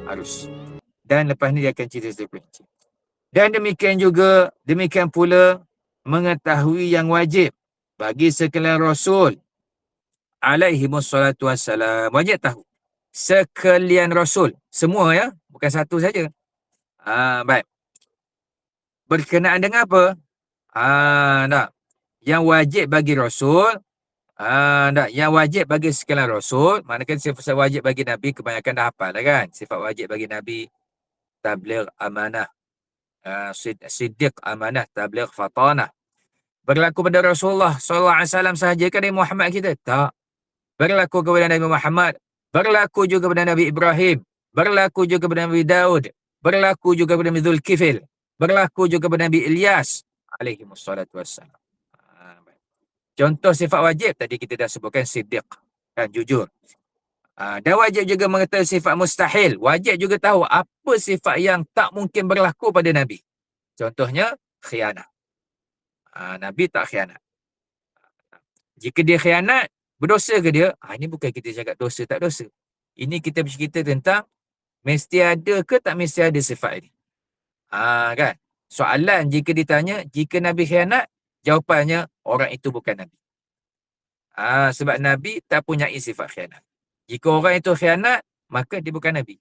Harus. Dan lepas ni dia akan cerita secara perinci. Dan demikian pula mengetahui yang wajib bagi sekalian Rasul alaihimus salatu wassalam. Wajib tahu. Sekalian Rasul. Semua ya. Bukan satu saja. Baik. Berkenaan dengan apa? Tak. Yang wajib bagi Rasul. Tak. Yang wajib bagi sekalian Rasul. Manakan sifat wajib bagi Nabi. Kebanyakan dah hafal dah kan. Sifat wajib bagi Nabi. Tabligh amanah. Siddiq amanah. Tabligh fatanah. Berlaku pada Rasulullah SAW sahaja kan Nabi Muhammad kita? Tak. Berlaku kepada Nabi Muhammad. Berlaku juga kepada Nabi Ibrahim. Berlaku juga kepada Nabi Daud. Berlaku juga kepada Nabi Dzulkifil. Berlaku juga kepada Nabi Ilyas. Alaihimussalatu wassalam. Contoh sifat wajib tadi kita dah sebutkan siddiq. Kan, jujur. Dan wajib juga mengetahui sifat mustahil. Wajib juga tahu apa sifat yang tak mungkin berlaku pada Nabi. Contohnya, khianat. Nabi tak khianat. Jika dia khianat, berdosa ke dia? Ini bukan kita cakap dosa tak dosa. Ini kita bercerita tentang mesti ada ke tak mesti ada sifat ini. Kan? Soalan jika ditanya, jika Nabi khianat, jawapannya orang itu bukan Nabi. Sebab Nabi tak punya sifat khianat. Jika orang itu khianat, maka dia bukan Nabi.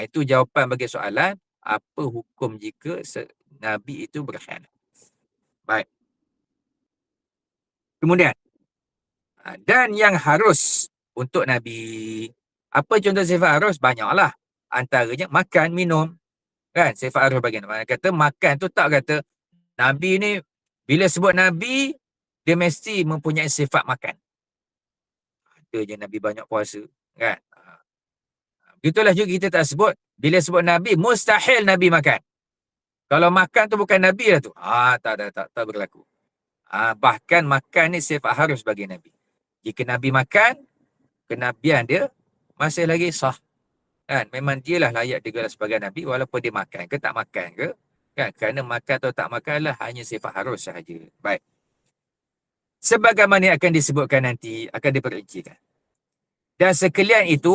Itu jawapan bagi soalan, apa hukum jika Nabi itu berkhianat. Baik. Kemudian, dan yang harus untuk Nabi. Apa contoh sifat harus? Banyaklah. Antaranya makan, minum. Kan? Sifat harus bagi Nabi. Kata makan tu tak kata Nabi ni, bila sebut Nabi, dia mesti mempunyai sifat makan. Ada je Nabi banyak puasa. Kan? Begitulah juga kita tak sebut. Bila sebut Nabi, mustahil Nabi makan. Kalau makan tu bukan Nabi lah tu. Tak berlaku. Bahkan makan ni sifat harus bagi Nabi. Jika Nabi makan, kenabian dia masih lagi sah. Kan? Memang dialah layak digelar sebagai Nabi walaupun dia makan ke tak makan ke. Kan? Kerana makan atau tak makan lah hanya sifat harus sahaja. Baik. Sebagaimana akan disebutkan nanti, akan diperincikan. Dan sekalian itu,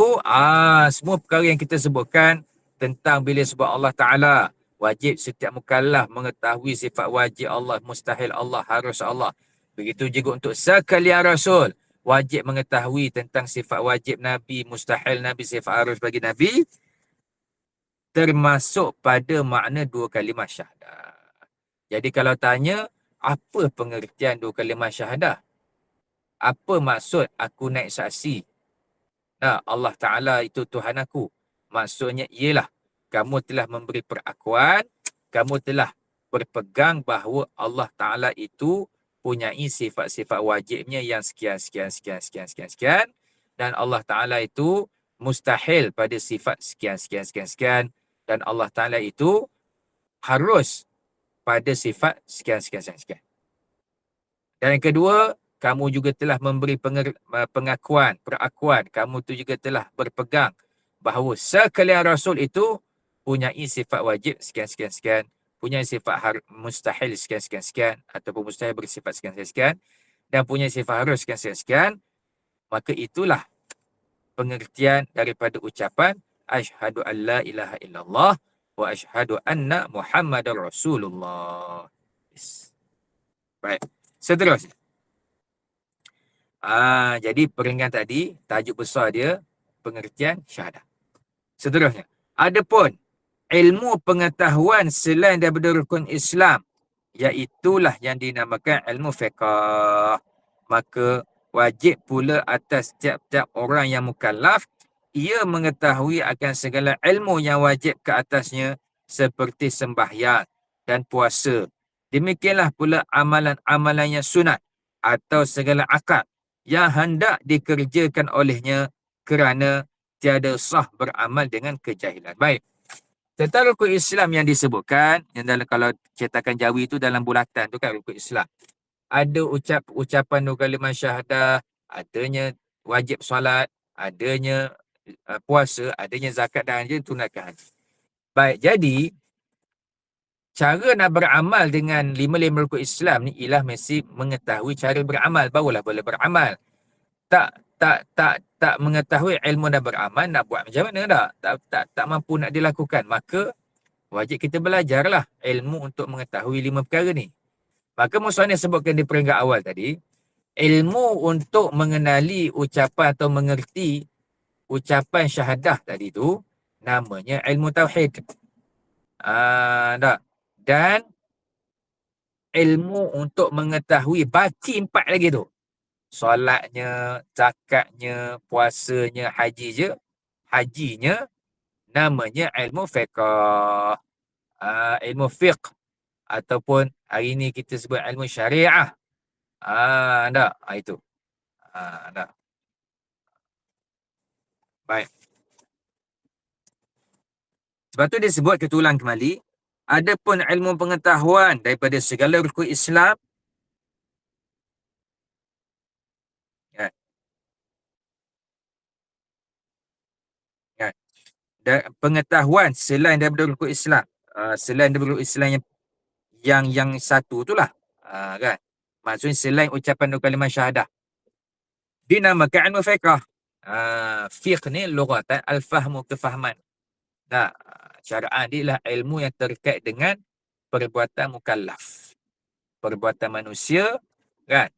semua perkara yang kita sebutkan tentang bila sebut Allah Ta'ala, wajib setiap mukallaf mengetahui sifat wajib Allah, mustahil Allah, harus Allah. Begitu juga untuk sekalian Rasul, wajib mengetahui tentang sifat wajib Nabi, mustahil Nabi, sifat harus bagi Nabi, termasuk pada makna dua kalimah syahadah. Jadi kalau tanya, apa pengertian dua kalimah syahadah? Apa maksud aku naik saksi? Allah Ta'ala itu Tuhan aku. Maksudnya ialah, kamu telah memberi perakuan, kamu telah berpegang bahawa Allah Ta'ala itu punyai sifat-sifat wajibnya yang sekian. Dan Allah Ta'ala itu mustahil pada sifat sekian. Dan Allah Ta'ala itu harus pada sifat sekian. Dan yang kedua, kamu juga telah memberi pengakuan, perakuan. Kamu tu juga telah berpegang bahawa sekalian Rasul itu punyai sifat wajib sekian. Punya sifat mustahil sekian. Ataupun mustahil bersifat sekian. Dan punya sifat harus sekian. Maka itulah pengertian daripada ucapan asyhadu an la ilaha illallah wa asyhadu anna Muhammadar Rasulullah. Baik. Seterusnya. Jadi peringan tadi, tajuk besar dia, pengertian syahadah. Seterusnya. Adapun ilmu pengetahuan selain daripada rukun Islam, iaitulah yang dinamakan ilmu fiqh. Maka wajib pula atas tiap-tiap orang yang mukallaf, ia mengetahui akan segala ilmu yang wajib ke atasnya, seperti sembahyang dan puasa. Demikianlah pula amalan-amalan yang sunat atau segala akad yang hendak dikerjakan olehnya, kerana tiada sah beramal dengan kejahilan. Baik. Tentang rukun Islam yang disebutkan, yang dalam kalau cetakan Jawi itu dalam bulatan tu kan rukun Islam. Ada ucapan dua kalimah syahadah, adanya wajib solat, adanya puasa, adanya zakat dan adanya tunaikan haji. Baik, jadi cara nak beramal dengan lima rukun Islam ni ialah mesti mengetahui cara beramal, barulah boleh beramal. Tak tak mengetahui ilmu dan beramal, nak buat macam mana tak mampu nak dilakukan, maka wajib kita belajarlah ilmu untuk mengetahui 5 perkara ni. Maka musannif sebutkan di peringkat awal tadi, ilmu untuk mengenali ucapan atau mengerti ucapan syahadah tadi tu namanya ilmu tauhid. Tak. Dan ilmu untuk mengetahui baki 4 lagi tu. Solatnya, zakatnya, puasanya, hajinya namanya ilmu fiqh. Ilmu fiqh ataupun hari ni kita sebut ilmu syariah. Tak? Itu. Tak. Baik. Sebab tu dia sebut, kita ulang kembali, adapun ilmu pengetahuan daripada segala rukun Islam, kan, kan, dan pengetahuan selain daripada rukun Islam, selain daripada rukun Islam yang satu tu lah, kan, maksudnya selain ucapan kalimah syahadah, dinamakan ilmu fiqh. Fiqh ni lughatan al-fahmu, kefahaman. Nah, syara'an dia lah ilmu yang terkait dengan perbuatan mukallaf, perbuatan manusia, kan,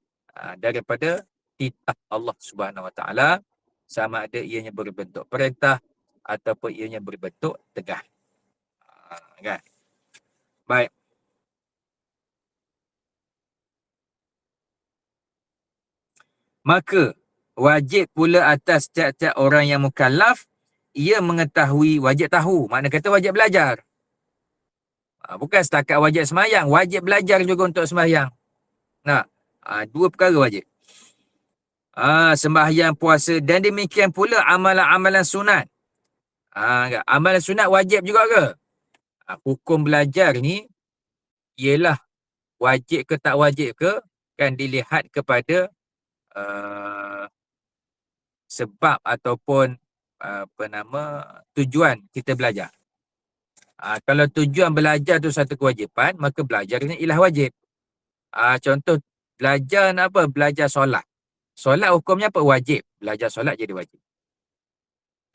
daripada titah Allah Subhanahu Wa Taala, sama ada ianya berbentuk perintah ataupun ianya berbentuk tegah. Kan? Baik. Maka wajib pula atas tiap-tiap orang yang mukallaf, ia mengetahui, wajib tahu, makna kata wajib belajar. Bukan setakat wajib sembahyang, wajib belajar juga untuk sembahyang. Nah, 2 perkara wajib. Sembahyang, puasa, dan demikian pula amalan-amalan sunat. Amalan sunat wajib juga ke? Hukum belajar ni ialah wajib ke tak wajib ke, kan dilihat kepada sebab ataupun tujuan kita belajar. Kalau tujuan belajar tu satu kewajipan, maka belajar ni ialah wajib. Contoh belajar nak apa? Belajar solat. Solat hukumnya apa? Wajib. Belajar solat jadi wajib.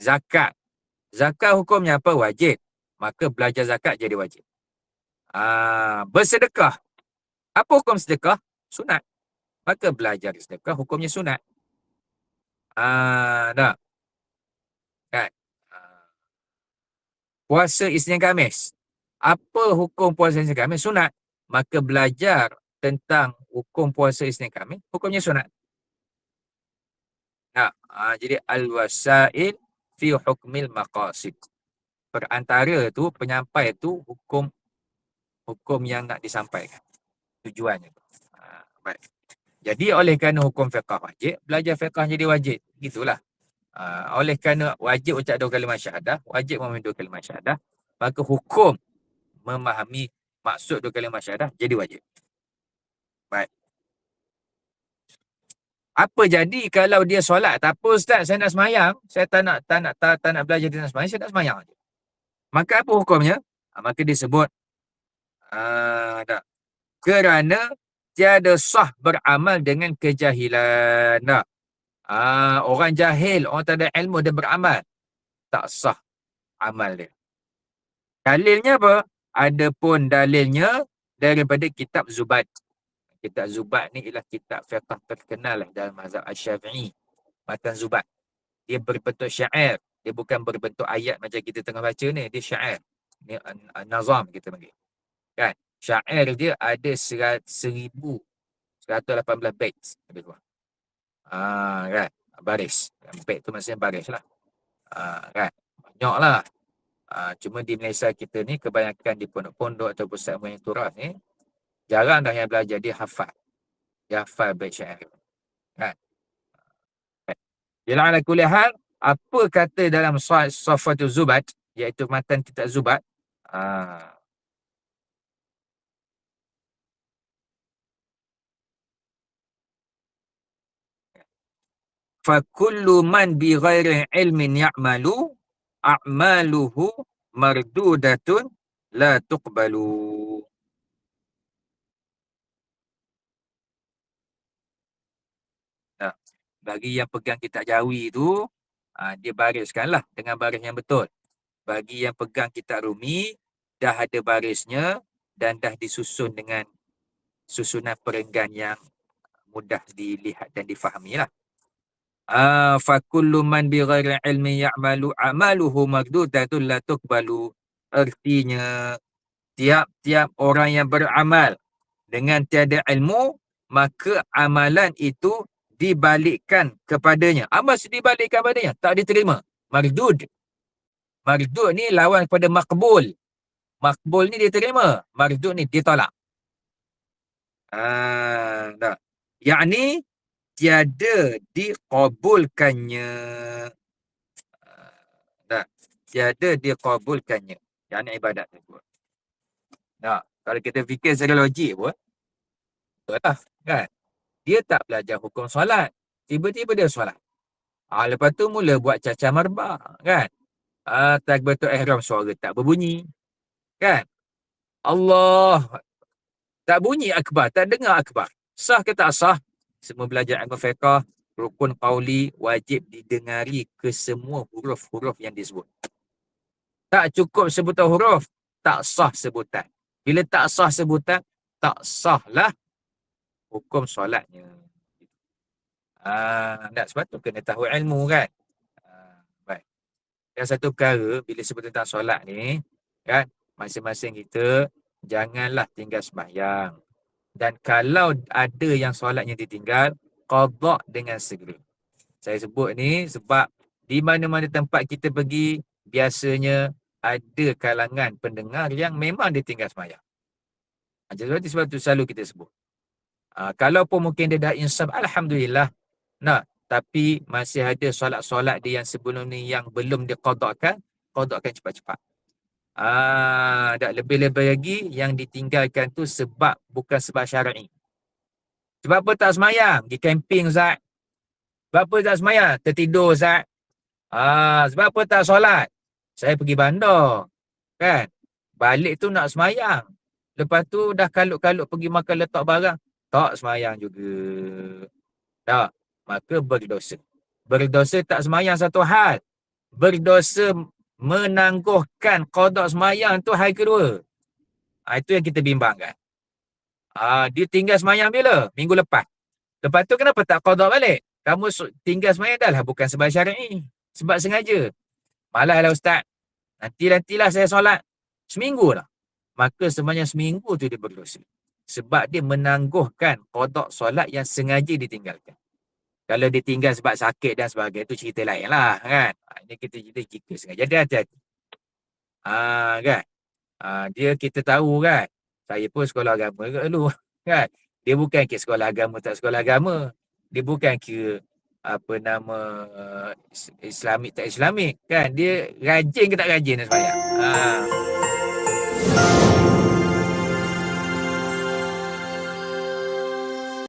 Zakat. Zakat hukumnya apa? Wajib. Maka belajar zakat jadi wajib. Bersedekah. Apa hukum sedekah? Sunat. Maka belajar sedekah hukumnya sunat. Tak? Kan? Puasa Isnin Khamis. Apa hukum puasa Isnin Khamis? Sunat. Maka belajar tentang hukum puasa Isnin Khamis, hukumnya sunat. Jadi al-wasail fi hukmil maqasid. Perantara tu, penyampai tu hukum yang nak disampaikan. Tujuannya. Baik. Jadi oleh kerana hukum fiqh wajib, belajar fiqh jadi wajib. Gitulah. Oleh kerana wajib ucap 2 kalimah syahadah, wajib memahami 2 kalimah syahadah, maka hukum memahami maksud 2 kalimah syahadah jadi wajib. Baik. Apa jadi kalau dia solat? Tak apa ustaz, saya nak semayang. Saya tak nak belajar dia nak semayang, saya nak semayang. Maka apa hukumnya? Maka disebut tak. Kerana tiada sah beramal dengan kejahilan. Tak. Orang jahil, orang tak ada ilmu dia beramal, tak sah amal dia. Dalilnya apa? Adapun dalilnya daripada kitab Zubat. Kitab Zubat ni ialah kitab fiqh terkenal dalam mazhab Asy-Syafi'i. Matan Zubat. Dia berbentuk syair. Dia bukan berbentuk ayat macam kita tengah baca ni. Dia syair. Ni nazam kita panggil. Kan? Syair dia ada 1118 bait. Lebih kurang. Kan? Baris. Bait tu maksudnya baris lah. Kan? Banyak lah. Cuma di Malaysia kita ni kebanyakan di pondok-pondok atau pusat muayyan turas ni jarang dah yang belajar, dia hafal. Dia hafal bait syair. Kan? Bila ala kulli hal, apa kata dalam Safatul Zubat, iaitu matan kitab Zubat, fa kullu man bi ghairi ilmin ya'malu a'maluhu mardudatun la tuqbalu. Bagi yang pegang kitab Jawi tu, dia bariskanlah dengan baris yang betul. Bagi yang pegang kitab Rumi, dah ada barisnya dan dah disusun dengan susunan perenggan yang mudah dilihat dan difahami lah. Fa kullu man bi ghairi ilmi ya'malu amaluhu magdudatun la tuqbalu. Artinya, tiap-tiap orang yang beramal dengan tiada ilmu, maka amalan itu dibalikkan kepadanya. Amal dibalikkan kepadanya, tak diterima. Mardud. Mardud ni lawan kepada makbul. Makbul ni diterima, mardud ni ditolak. Dah. Yakni tiada diqabulkannya. Dah. Tiada diqabulkannya. Yang ibadat tersebut. Nah, kalau kita fikir secara logik pun, betul lah, kan? Dia tak belajar hukum solat. Tiba-tiba dia solat. Lepas tu mula buat cacar marbak, kan? Takbiratul ihram suara tak berbunyi, kan? Allah, tak bunyi akbar, tak dengar akbar. Sah ke tak sah? Semua belajar ilmu fiqh, rukun qauli wajib didengari ke semua huruf-huruf yang disebut. Tak cukup sebutan huruf, tak sah sebutan. Bila tak sah sebutan, tak sahlah hukum solatnya. Sebab tu kena tahu ilmu, kan? Baik. Dan satu perkara, bila sebut tentang solat ni, kan, masing-masing kita janganlah tinggal sembahyang. Dan kalau ada yang solatnya ditinggal, qada dengan segera. Saya sebut ni sebab di mana-mana tempat kita pergi, biasanya ada kalangan pendengar yang memang ditinggal sembahyang. Sebab tu selalu kita sebut. Kalau pun mungkin dia dah insaf, alhamdulillah. Tapi masih ada solat-solat dia yang sebelum ni yang belum diqadakan, qadakan cepat-cepat. Tak lebih-lebih lagi yang ditinggalkan tu sebab bukan sebab syar'i. Sebab apa tak semayang? Pergi camping, Zat. Sebab apa tak semayang? Tertidur, Zat. Sebab apa tak solat? Saya pergi bandar. Kan? Balik tu nak semayang. Lepas tu dah kalut-kalut pergi makan letak barang. Tak semayang juga. Tak. Maka berdosa. Berdosa tak semayang satu hal. Berdosa menangguhkan qada semayang tu hari kedua. Itu yang kita bimbangkan. Dia tinggal semayang bila? Minggu lepas. Lepas tu kenapa tak qada balik? Kamu tinggal semayang dah lah, bukan sebab syar'i. Sebab sengaja. Malah ustaz. Nantilah saya solat. Seminggu lah. Maka sebenarnya seminggu tu dia berdosa. Sebab dia menangguhkan qada solat yang sengaja ditinggalkan. Kalau dia tinggal sebab sakit dan sebagainya, itu cerita lain lah, kan? Ini kita cerita jika sengaja. Jadi hati-hati. Kan? Dia kita tahu, kan? Saya pun sekolah agama ke dulu, kan? Dia bukan kira sekolah agama tak sekolah agama. Dia bukan kira Islamik tak Islamik, kan? Dia rajin ke tak rajin dan sembahyang.